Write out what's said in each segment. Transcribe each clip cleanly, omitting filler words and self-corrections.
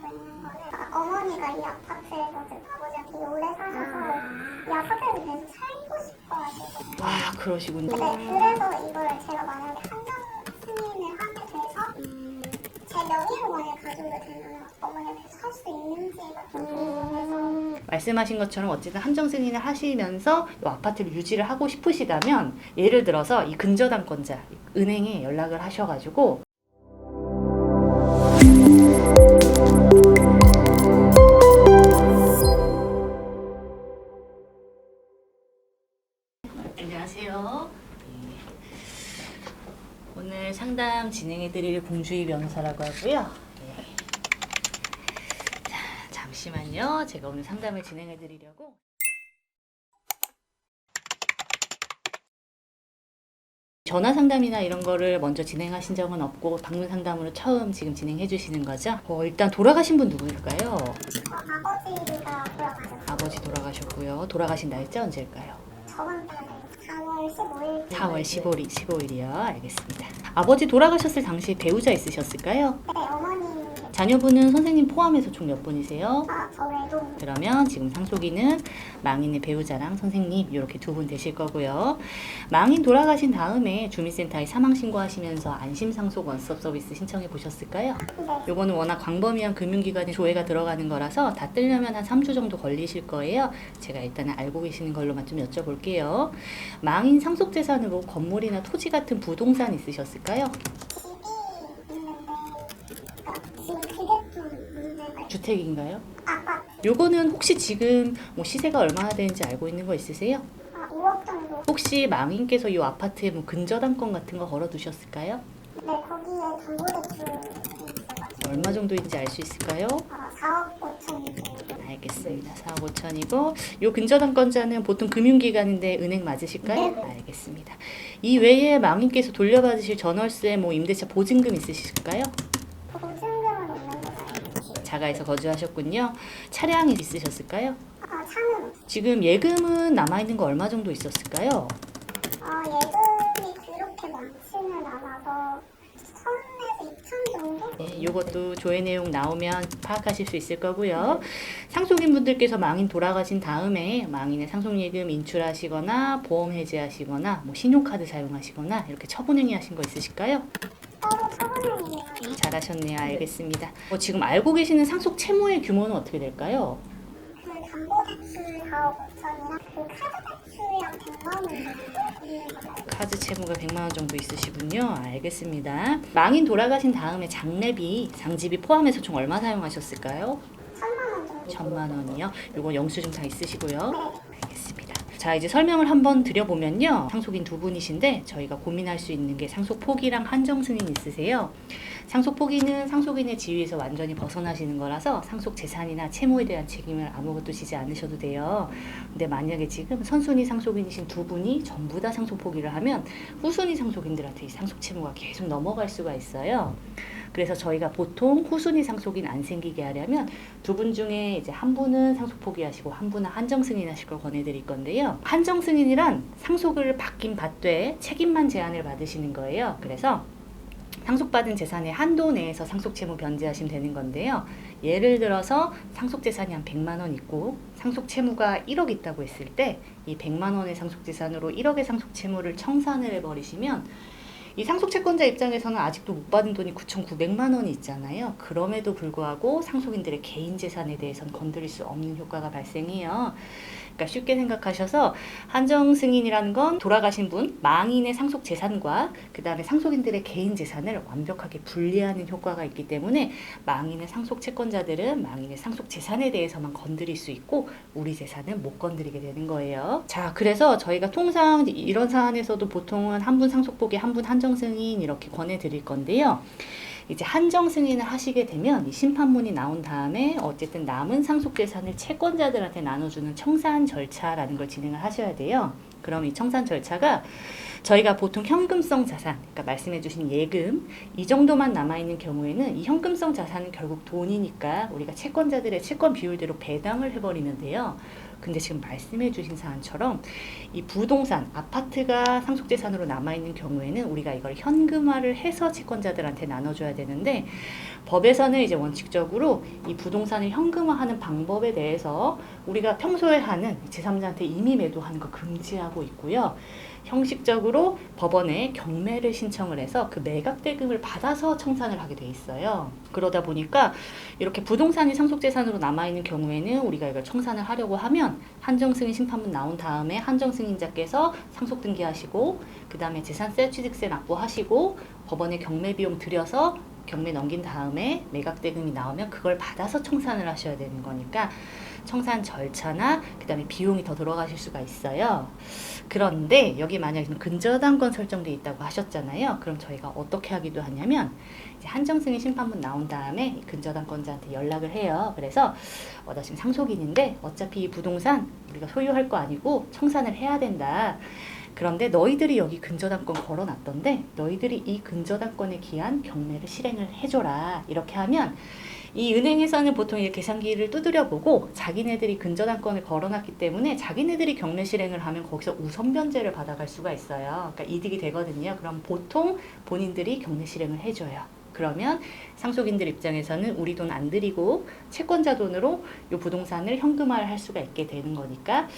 있는 거는 어머니가 이 아파트에서 지금 아버지가 되게 오래 사셔서 이 아파트에서 계속 살고 싶어하시거든요. 아, 그러시군요. 네, 그래서 이거를 제가 만약에 한정 승인을 하게 돼서 제 명의로 만약에 가져오게 되면 어머니가 계속 살 수 있는지가 좀 궁금해서. 말씀하신 것처럼 어쨌든 함정 승인을 하시면서 이 아파트를 유지를 하고 싶으시다면 예를 들어서 이 근저당권자 은행에 연락을 하셔가지고 안녕하세요. 오늘 상담 진행해드릴 공주희 변호사라고 하고요. 자, 잠시만요. 제가 오늘 상담을 진행해드리려고 전화 상담이나 이런 거를 먼저 진행하신 적은 없고 방문 상담으로 처음 지금 진행해 주시는 거죠? 일단 돌아가신 분 누구일까요? 아버지가 돌아가셨어요. 아버지 돌아가셨고요. 돌아가신 날짜 언제일까요? 저번 달에 4월 15일. 4월 15일이요. 알겠습니다. 아버지 돌아가셨을 당시 배우자 있으셨을까요? 네, 어머님. 자녀분은 선생님 포함해서 총 몇 분이세요? 저 외동. 그러면 지금 상속인은 망인의 배우자랑 선생님 이렇게 두 분 되실 거고요. 망인 돌아가신 다음에 주민센터에 사망 신고하시면서 안심상속 원스톱 서비스 신청해 보셨을까요? 네. 요거는 워낙 광범위한 금융기관에 조회가 들어가는 거라서 다 뜨려면 한 3주 정도 걸리실 거예요. 제가 일단은 알고 계시는 걸로만 좀 여쭤볼게요. 망인 상속재산으로 건물이나 토지 같은 부동산 있으셨을까요? 집이 있는데, 지금 그게 좀 문제가 주택인가요? 아까 요거는 혹시 지금 뭐 시세가 얼마나 되는지 알고 있는 거 있으세요? 5억 정도. 혹시 망인께서 이 아파트에 뭐 근저당권 같은 거 걸어 두셨을까요? 네, 거기에 담보대출이 있어가지고 얼마 정도인지 알 수 있을까요? 4억 5천 정도. 알겠습니다. 4억 5천이고 요 근저당권자는 보통 금융기관인데 은행 맞으실까요? 네. 알겠습니다. 이 외에 망인께서 돌려받으실 전월세 뭐 임대차 보증금 있으실까요? 보증금은 있는 거 알고. 자가에서 거주하셨군요. 차량이 있으셨을까요? 차는 지금 예금은 남아있는 거 얼마 정도 있었을까요? 예금이 그렇게 많지는 않아서 1,000에서 2천 정도? 네, 요것도 조회 내용 나오면 파악하실 수 있을 거고요. 상속인 분들께서 망인 돌아가신 다음에 망인의 상속예금 인출하시거나 보험 해지하시거나 뭐 신용카드 사용하시거나 이렇게 처분행위 하신 거 있으실까요? 따로 처분행위 잘하셨네요. 알겠습니다. 지금 알고 계시는 상속 채무의 규모는 어떻게 될까요? 그 담보대출 4억 5천이랑 그 카드 대출이랑 100만 원 정도 있는 거 알고. 카드 채무가 100만 원 정도 있으시군요. 알겠습니다. 망인 돌아가신 다음에 장례비, 상지비 포함해서 총 얼마 사용하셨을까요? 1,000만 원 정도. 1,000만 원이요. 요거 영수증 다 있으시고요. 네. 알겠습니다. 자, 이제 설명을 한번 드려보면요. 상속인 두 분이신데 저희가 고민할 수 있는 게 상속 포기랑 한정 승인 있으세요. 상속 포기는 상속인의 지위에서 완전히 벗어나시는 거라서 상속 재산이나 채무에 대한 책임을 아무것도 지지 않으셔도 돼요. 근데 만약에 지금 선순위 상속인이신 두 분이 전부 다 상속 포기를 하면 후순위 상속인들한테 이 상속 채무가 계속 넘어갈 수가 있어요. 그래서 저희가 보통 후순위 상속인 안 생기게 하려면 두 분 중에 이제 한 분은 상속 포기하시고 한 분은 한정 승인하실 걸 권해드릴 건데요. 한정 승인이란 상속을 받긴 받되 책임만 제한을 받으시는 거예요. 그래서 상속받은 재산의 한도 내에서 상속채무 변제하시면 되는 건데요. 예를 들어서 상속재산이 한 100만 원 있고 상속채무가 1억 있다고 했을 때 이 100만 원의 상속재산으로 1억의 상속채무를 청산을 해버리시면 이 상속채권자 입장에서는 아직도 못 받은 돈이 9,900만 원이 있잖아요. 그럼에도 불구하고 상속인들의 개인 재산에 대해서는 건드릴 수 없는 효과가 발생해요. 그러니까 쉽게 생각하셔서 한정 승인이라는 건 돌아가신 분, 망인의 상속 재산과 그 다음에 상속인들의 개인 재산을 완벽하게 분리하는 효과가 있기 때문에 망인의 상속 채권자들은 망인의 상속 재산에 대해서만 건드릴 수 있고 우리 재산은 못 건드리게 되는 거예요. 자, 그래서 저희가 통상 이런 사안에서도 보통은 한 분 상속 포기, 한 분 한정 승인 이렇게 권해드릴 건데요. 이제 한정 승인을 하시게 되면 이 심판문이 나온 다음에 어쨌든 남은 상속재산을 채권자들한테 나눠주는 청산 절차라는 걸 진행을 하셔야 돼요. 그럼 이 청산 절차가 저희가 보통 현금성 자산, 그러니까 말씀해주신 예금 이 정도만 남아있는 경우에는 이 현금성 자산은 결국 돈이니까 우리가 채권자들의 채권 비율대로 배당을 해버리면 돼요. 근데 지금 말씀해 주신 사안처럼 이 부동산, 아파트가 상속재산으로 남아있는 경우에는 우리가 이걸 현금화를 해서 채권자들한테 나눠줘야 되는데, 법에서는 이제 원칙적으로 이 부동산을 현금화하는 방법에 대해서 우리가 평소에 하는 제3자한테 임의 매도하는 거 금지하고 있고요. 형식적으로 법원에 경매를 신청을 해서 그 매각 대금을 받아서 청산을 하게 돼 있어요. 그러다 보니까 이렇게 부동산이 상속재산으로 남아있는 경우에는 우리가 이걸 청산을 하려고 하면 한정승인 심판문 나온 다음에 한정승인자께서 상속 등기하시고, 그 다음에 재산세, 취득세 납부하시고, 법원에 경매 비용 들여서 경매 넘긴 다음에 매각 대금이 나오면 그걸 받아서 청산을 하셔야 되는 거니까 청산 절차나 그 다음에 비용이 더 들어가실 수가 있어요. 그런데 여기 만약에 근저당권 설정돼 있다고 하셨잖아요. 그럼 저희가 어떻게 하기도 하냐면, 이제 한정승인 심판문 나온 다음에 근저당권자한테 연락을 해요. 그래서 나 지금 상속인인데 어차피 이 부동산 우리가 소유할 거 아니고 청산을 해야 된다. 그런데 너희들이 여기 근저당권 걸어놨던데 너희들이 이 근저당권에 기한 경매를 실행을 해줘라. 이렇게 하면 이 은행에서는 보통 이 계산기를 두드려보고 자기네들이 근저당권을 걸어놨기 때문에 자기네들이 경매 실행을 하면 거기서 우선 변제를 받아갈 수가 있어요. 그러니까 이득이 되거든요. 그럼 보통 본인들이 경매 실행을 해줘요. 그러면 상속인들 입장에서는 우리 돈 안 들이고 채권자 돈으로 이 부동산을 현금화를 할 수가 있게 되는 거니까,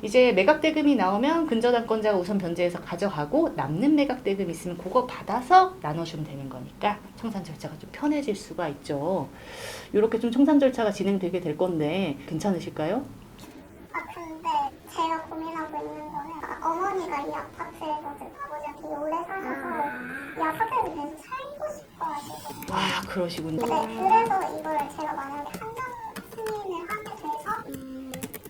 이제 매각 대금이 나오면 근저당권자가 우선 변제해서 가져가고 남는 매각 대금 있으면 그거 받아서 나눠주면 되는 거니까 청산 절차가 좀 편해질 수가 있죠. 이렇게 좀 청산 절차가 진행되게 될 건데 괜찮으실까요? 근데 제가 고민하고 있는 거는 어머니가 이 아파트에서 지금 아버지가 되게 오래 사셔서 이 아파트에서 계속 살고 싶어가지고. 그러시군요. 네, 그래서 이거를 제가 만약에 한정 승인을 하게 돼서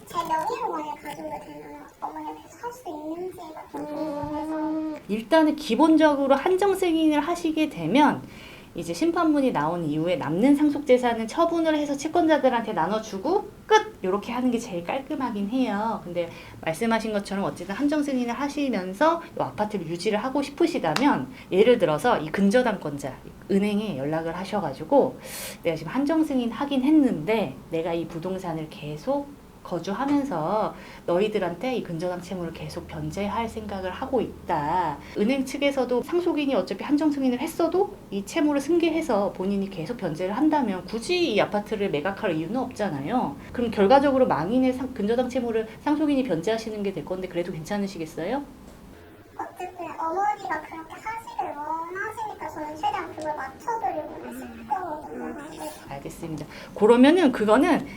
제 명의로 만약에 가져오게 되면 어머니가 계속 살 수 있는지가 좀 궁금해서. 일단은 기본적으로 한정 승인을 하시게 되면 이제 심판문이 나온 이후에 남는 상속재산은 처분을 해서 채권자들한테 나눠주고 끝! 이렇게 하는 게 제일 깔끔하긴 해요. 근데 말씀하신 것처럼 어쨌든 한정 승인을 하시면서 이 아파트를 유지를 하고 싶으시다면, 예를 들어서 이 근저당권자 은행에 연락을 하셔가지고 내가 지금 한정 승인 하긴 했는데 내가 이 부동산을 계속 거주하면서 너희들한테 이 근저당 채무를 계속 변제할 생각을 하고 있다. 은행 측에서도 상속인이 어차피 한정 승인을 했어도 이 채무를 승계해서 본인이 계속 변제를 한다면 굳이 이 아파트를 매각할 이유는 없잖아요. 그럼 결과적으로 망인의 근저당 채무를 상속인이 변제하시는 게 될 건데 그래도 괜찮으시겠어요? 어쨌든 어머니가 그렇게 하시길 원하시니까 저는 최대한 그걸 맞춰드리고 싶거든요. 알겠습니다. 그러면은 그거는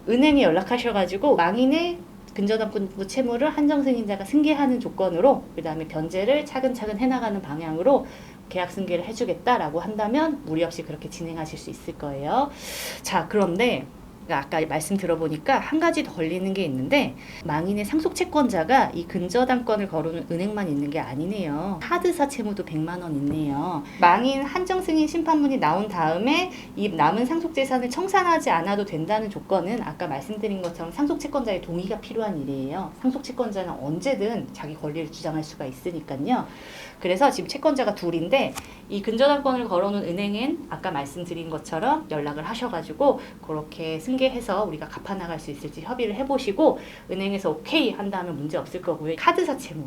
은행에 연락하셔가지고 망인의 근저당권 채무를 한정승인자가 승계하는 조건으로, 그 다음에 변제를 차근차근 해나가는 방향으로 계약 승계를 해주겠다라고 한다면 무리 없이 그렇게 진행하실 수 있을 거예요. 자, 그런데 아까 말씀 들어보니까 한 가지 더 걸리는 게 있는데, 망인의 상속 채권자가 이 근저당권을 거르는 은행만 있는 게 아니네요. 카드사 채무도 100만 원 있네요. 망인 한정 승인 심판문이 나온 다음에 이 남은 상속 재산을 청산하지 않아도 된다는 조건은 아까 말씀드린 것처럼 상속 채권자의 동의가 필요한 일이에요. 상속 채권자는 언제든 자기 권리를 주장할 수가 있으니까요. 그래서 지금 채권자가 둘인데 이 근저당권을 걸어놓은 은행엔 아까 말씀드린 것처럼 연락을 하셔가지고 그렇게 승계해서 우리가 갚아나갈 수 있을지 협의를 해보시고, 은행에서 오케이 한다면 문제 없을 거고요. 카드사 채무,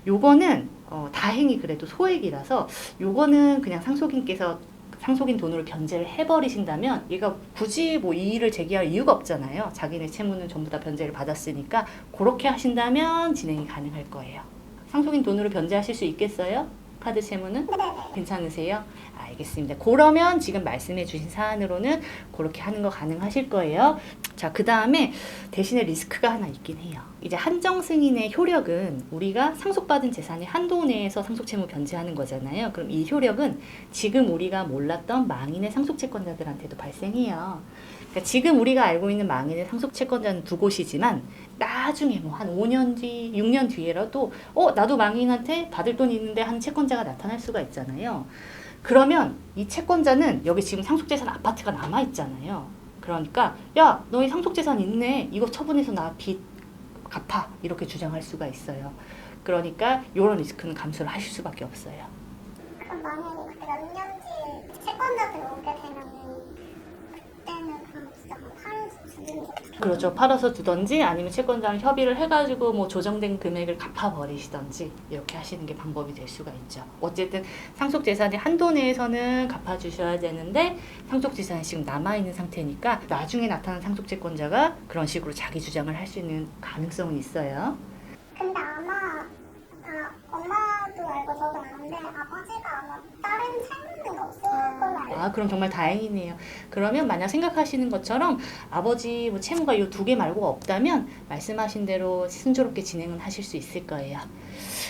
요거는 다행히 그래도 소액이라서 요거는 그냥 상속인께서 상속인 돈으로 변제를 해버리신다면 얘가 굳이 뭐 이의를 제기할 이유가 없잖아요. 자기네 채무는 전부 다 변제를 받았으니까 그렇게 하신다면 진행이 가능할 거예요. 상속인 돈으로 변제하실 수 있겠어요? 카드 채무는? 괜찮으세요? 알겠습니다. 그러면 지금 말씀해 주신 사안으로는 그렇게 하는 거 가능하실 거예요. 자, 그 다음에 대신에 리스크가 하나 있긴 해요. 이제 한정 승인의 효력은 우리가 상속받은 재산의 한도 내에서 상속 채무 변제하는 거잖아요. 그럼 이 효력은 지금 우리가 몰랐던 망인의 상속 채권자들한테도 발생해요. 그러니까 지금 우리가 알고 있는 망인의 상속 채권자는 두 곳이지만 나중에 뭐 한 5년 뒤, 6년 뒤에라도 나도 망인한테 받을 돈이 있는데 하는 채권자가 나타날 수가 있잖아요. 그러면 이 채권자는 여기 지금 상속재산 아파트가 남아있잖아요. 그러니까 야, 너희 상속재산 있네. 이거 처분해서 나 빚 갚아. 이렇게 주장할 수가 있어요. 그러니까 이런 리스크는 감수를 하실 수밖에 없어요. 그럼 만약에 그때 몇 년 뒤에 채권자들이 오게 되면 그때는 그럼 진짜 뭐 파는 수준이 어떻게 그렇죠. 팔아서 두던지 아니면 채권자랑 협의를 해가지고 뭐 조정된 금액을 갚아버리시던지 이렇게 하시는 게 방법이 될 수가 있죠. 어쨌든 상속재산의 한도 내에서는 갚아주셔야 되는데 상속재산이 지금 남아있는 상태니까 나중에 나타난 상속채권자가 그런 식으로 자기 주장을 할 수 있는 가능성은 있어요. 근데 아마 엄마도 알고 저도 아는데 아버지가 아마 다른 채무는 없을 걸로 알고 그럼 정말 다행이네요. 그러면 만약 생각하시는 것처럼 아버지 뭐 채무가 이 두 개 말고가 없다면 말씀하신 대로 순조롭게 진행은 하실 수 있을 거예요.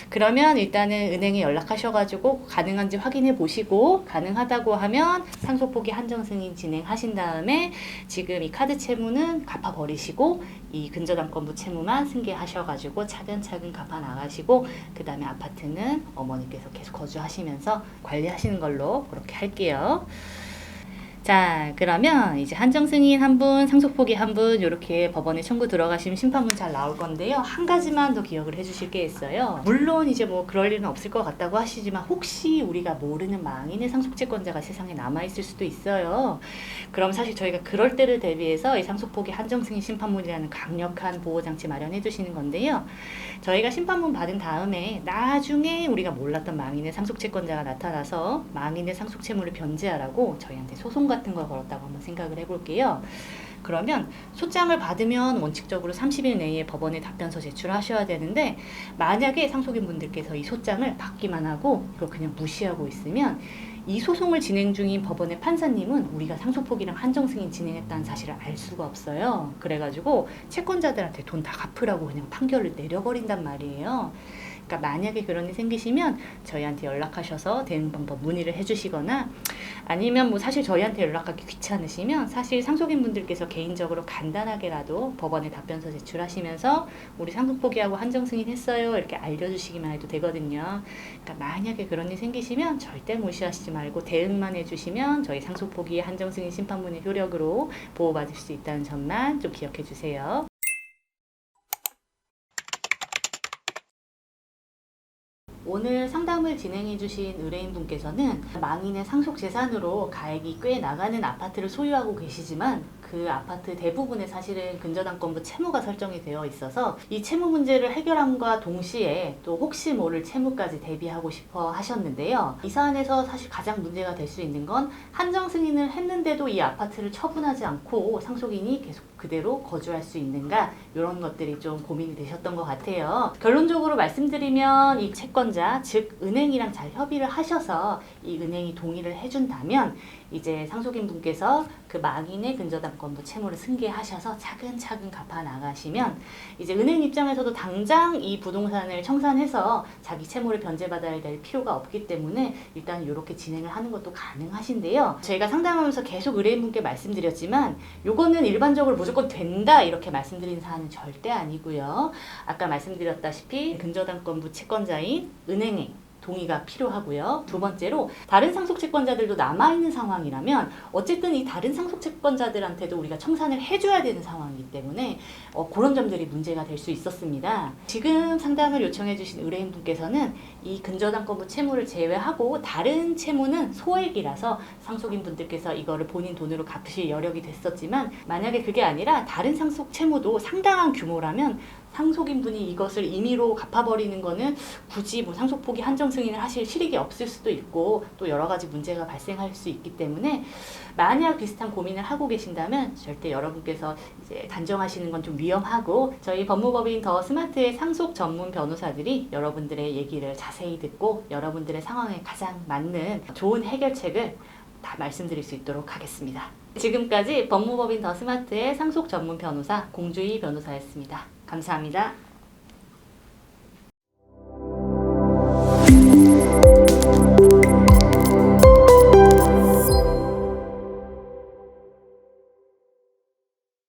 그러면 일단은 은행에 연락하셔가지고 가능한지 확인해 보시고 가능하다고 하면 상속포기 한정승인 진행하신 다음에 지금 이 카드 채무는 갚아버리시고 이 근저당권부 채무만 승계하셔가지고 차근차근 갚아 나가시고 그 다음에 아파트는 어머니께서 계속 거주하시면서 관리하시는 걸로 그렇게 할게요. 자, 그러면 이제 한정승인 한 분, 상속포기 한 분 이렇게 법원에 청구 들어가시면 심판문 잘 나올 건데요. 한 가지만 더 기억을 해주실 게 있어요. 물론 이제 뭐 그럴 일은 없을 것 같다고 하시지만 혹시 우리가 모르는 망인의 상속채권자가 세상에 남아있을 수도 있어요. 그럼 사실 저희가 그럴 때를 대비해서 이 상속포기 한정승인 심판문이라는 강력한 보호장치 마련해 주시는 건데요. 저희가 심판문 받은 다음에 나중에 우리가 몰랐던 망인의 상속채권자가 나타나서 망인의 상속채무를 변제하라고 저희한테 소송 같은 걸 걸었다고 한번 생각을 해볼게요. 그러면 소장을 받으면 원칙적으로 30일 내에 법원에 답변서 제출하셔야 되는데 만약에 상속인분들께서 이 소장을 받기만 하고 이걸 그냥 무시하고 있으면 이 소송을 진행 중인 법원의 판사님은 우리가 상속포기랑 한정승인 진행했다는 사실을 알 수가 없어요. 그래가지고 채권자들한테 돈 다 갚으라고 그냥 판결을 내려버린단 말이에요. 그러니까 만약에 그런 일이 생기시면 저희한테 연락하셔서 대응 방법 문의를 해주시거나 아니면 뭐 사실 저희한테 연락하기 귀찮으시면 사실 상속인분들께서 개인적으로 간단하게라도 법원에 답변서 제출하시면서 우리 상속포기하고 한정승인 했어요 이렇게 알려주시기만 해도 되거든요. 그러니까 만약에 그런 일이 생기시면 절대 무시하시지 말고 대응만 해주시면 저희 상속포기 한정승인 심판문의 효력으로 보호받을 수 있다는 점만 좀 기억해 주세요. 오늘 상담을 진행해 주신 의뢰인분께서는 망인의 상속재산으로 가액이 꽤 나가는 아파트를 소유하고 계시지만 그 아파트 대부분에 사실은 근저당권부 채무가 설정이 되어 있어서 이 채무 문제를 해결함과 동시에 또 혹시 모를 채무까지 대비하고 싶어 하셨는데요. 이 사안에서 사실 가장 문제가 될 수 있는 건 한정 승인을 했는데도 이 아파트를 처분하지 않고 상속인이 계속 그대로 거주할 수 있는가 이런 것들이 좀 고민이 되셨던 것 같아요. 결론적으로 말씀드리면 이 채권자 즉 은행이랑 잘 협의를 하셔서 이 은행이 동의를 해준다면 이제 상속인 분께서 그 망인의 근저당권부 채무를 승계하셔서 차근차근 갚아 나가시면 이제 은행 입장에서도 당장 이 부동산을 청산해서 자기 채무를 변제받아야 될 필요가 없기 때문에 일단 이렇게 진행을 하는 것도 가능하신데요. 저희가 상담하면서 계속 의뢰인분께 말씀드렸지만 요거는 일반적으로 무조건 된다 이렇게 말씀드린 사안은 절대 아니고요. 아까 말씀드렸다시피 근저당권부 채권자인 은행의 동의가 필요하고요. 두 번째로 다른 상속채권자들도 남아있는 상황이라면 어쨌든 이 다른 상속채권자들한테도 우리가 청산을 해줘야 되는 상황이기 때문에 그런 점들이 문제가 될 수 있었습니다. 지금 상담을 요청해 주신 의뢰인분께서는 이 근저당권부 채무를 제외하고 다른 채무는 소액이라서 상속인 분들께서 이거를 본인 돈으로 갚으실 여력이 됐었지만 만약에 그게 아니라 다른 상속채무도 상당한 규모라면 상속인분이 이것을 임의로 갚아버리는 거는 굳이 뭐 상속포기 한정 승인을 하실 실익이 없을 수도 있고 또 여러 가지 문제가 발생할 수 있기 때문에 만약 비슷한 고민을 하고 계신다면 절대 여러분께서 이제 단정하시는 건 좀 위험하고 저희 법무법인 더 스마트의 상속 전문 변호사들이 여러분들의 얘기를 자세히 듣고 여러분들의 상황에 가장 맞는 좋은 해결책을 다 말씀드릴 수 있도록 하겠습니다. 지금까지 법무법인 더 스마트의 상속 전문 변호사 공주희 변호사였습니다. 감사합니다.